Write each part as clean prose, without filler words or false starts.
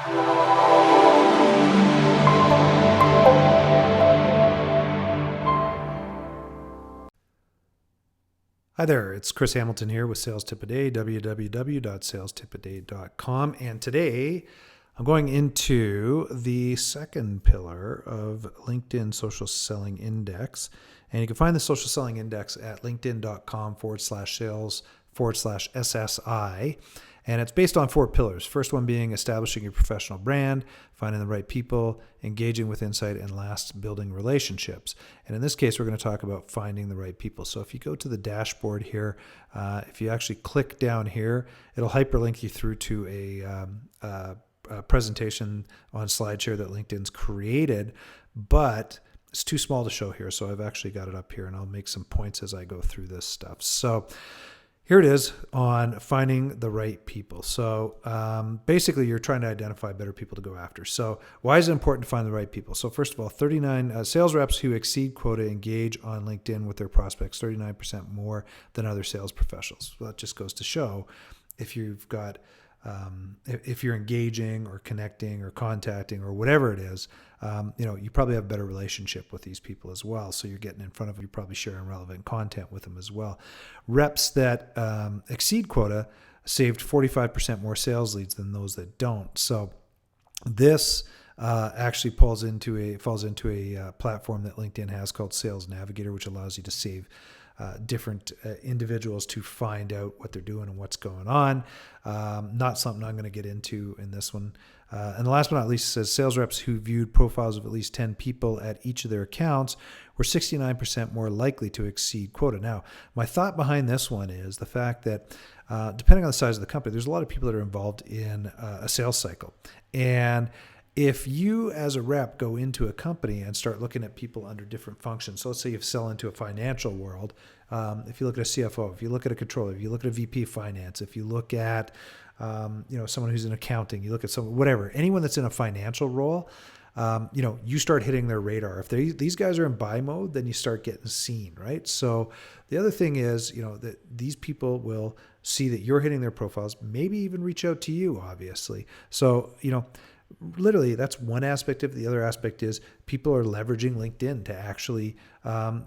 Hi there, it's Chris Hamilton here with Sales Tip a Day, www.salestipaday.com. And today I'm going into the second pillar of LinkedIn Social Selling Index. And you can find the Social Selling Index at linkedin.com/sales/SSI. And it's based on 4 pillars. First one being establishing your professional brand, finding the right people, engaging with insight, and last, building relationships. And in this case, we're going to talk about finding the right people. So if you go to the dashboard here, if you actually click down here, it'll hyperlink you through to a presentation on SlideShare that LinkedIn's created, but it's too small to show here. So I've actually got it up here, and I'll make some points as I go through this stuff. So here it is on finding the right people. So basically, you're trying to identify better people to go after. So why is it important to find the right people? So first of all, 39 sales reps who exceed quota engage on LinkedIn with their prospects, 39% more than other sales professionals. Well, that just goes to show if you've got if you're engaging or connecting or contacting or whatever it is, you probably have a better relationship with these people as well. So you're getting in front of them, you're probably sharing relevant content with them as well. Reps that exceed quota saved 45% more sales leads than those that don't. So this actually falls into a platform that LinkedIn has called Sales Navigator, which allows you to save different individuals to find out what they're doing and what's going on. Not something I'm going to get into in this one. And last but not least, it says sales reps who viewed profiles of at least 10 people at each of their accounts were 69% more likely to exceed quota. Now, my thought behind this one is the fact that depending on the size of the company, there's a lot of people that are involved in a sales cycle. And if you as a rep go into a company and start looking at people under different functions, so let's say you sell into a financial world, if you look at a CFO, if you look at a controller, if you look at a VP finance, if you look at someone who's in accounting, you look at someone, whatever, anyone that's in a financial role, you start hitting their radar. If these guys are in buy mode, then you start getting seen, right? So the other thing is, that these people will see that you're hitting their profiles, maybe even reach out to you, obviously. So, literally, that's one aspect of it. The other aspect is people are leveraging LinkedIn to actually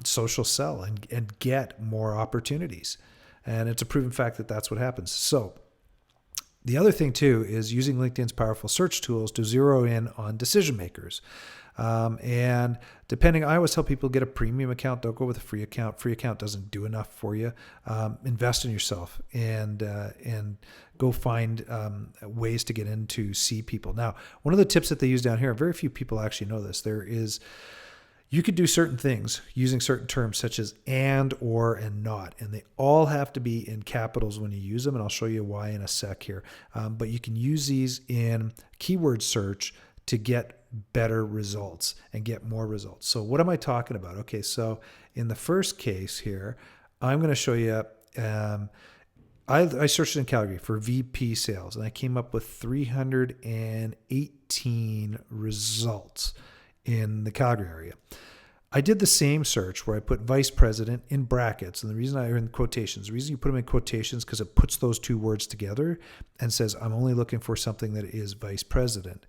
social sell and get more opportunities. And it's a proven fact that that's what happens. So the other thing, too, is using LinkedIn's powerful search tools to zero in on decision makers. And depending, I always tell people get a premium account. Don't go with a free account. Free account doesn't do enough for you. Invest in yourself and go find ways to get in to see people. Now, one of the tips that they use down here, very few people actually know this. You could do certain things using certain terms such as and, or, and not, and they all have to be in capitals when you use them, and I'll show you why in a sec here. But you can use these in keyword search to get better results and get more results. So what am I talking about? Okay, so in the first case here, I'm going to show you, I searched in Calgary for VP sales, and I came up with 318 results in the Calgary area. I did the same search where I put vice president in brackets, and the reason the reason you put them in quotations because it puts those two words together and says, I'm only looking for something that is vice president.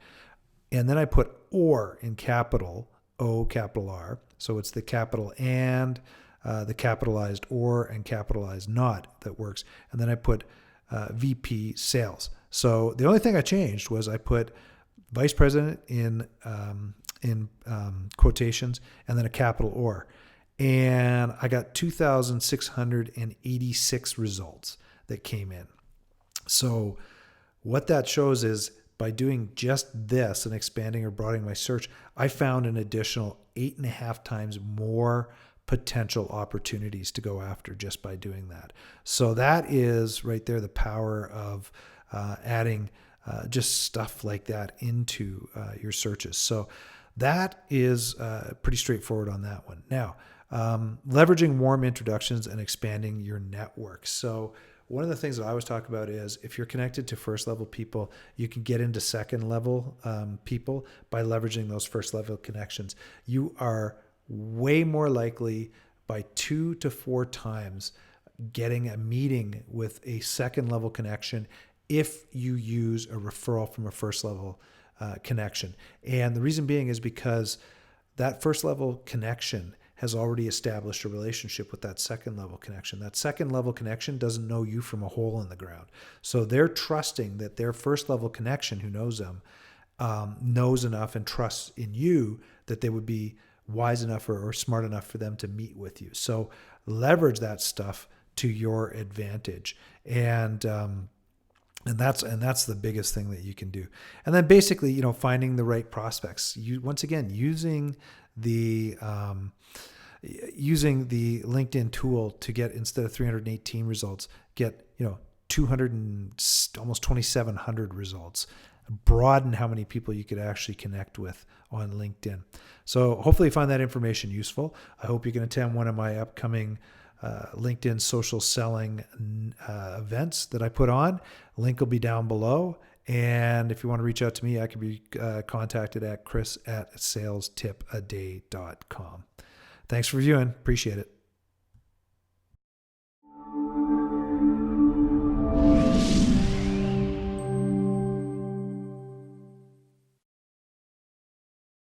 And then I put or in capital, O, capital R. So it's the capital and, the capitalized or and capitalized not that works. And then I put VP sales. So the only thing I changed was I put vice president in quotations and then a capital or. And I got 2,686 results that came in. So what that shows is by doing just this and expanding or broadening my search, I found an additional 8.5 times more potential opportunities to go after just by doing that. So that is right there the power of adding just stuff like that into your searches. So that is pretty straightforward on that one. Now, leveraging warm introductions and expanding your network. So one of the things that I always talk about is if you're connected to first level people, you can get into second level people by leveraging those first level connections. You are way more likely by 2 to 4 times getting a meeting with a second level connection if you use a referral from a first level connection. And the reason being is because that first level connection has already established a relationship with that second level connection. That second level connection doesn't know you from a hole in the ground. So they're trusting that their first level connection, who knows them, knows enough and trusts in you that they would be wise enough or smart enough for them to meet with you. So leverage that stuff to your advantage. And that's the biggest thing that you can do. And then basically, finding the right prospects. Once again, using the LinkedIn tool to get, instead of 318 results, get 200 and almost 2,700 results. Broaden how many people you could actually connect with on LinkedIn. So hopefully you find that information useful. I hope you can attend one of my upcoming LinkedIn social selling events that I put on. Link will be down below. And if you want to reach out to me, I can be contacted at chris@salestipaday.com. Thanks for viewing. Appreciate it.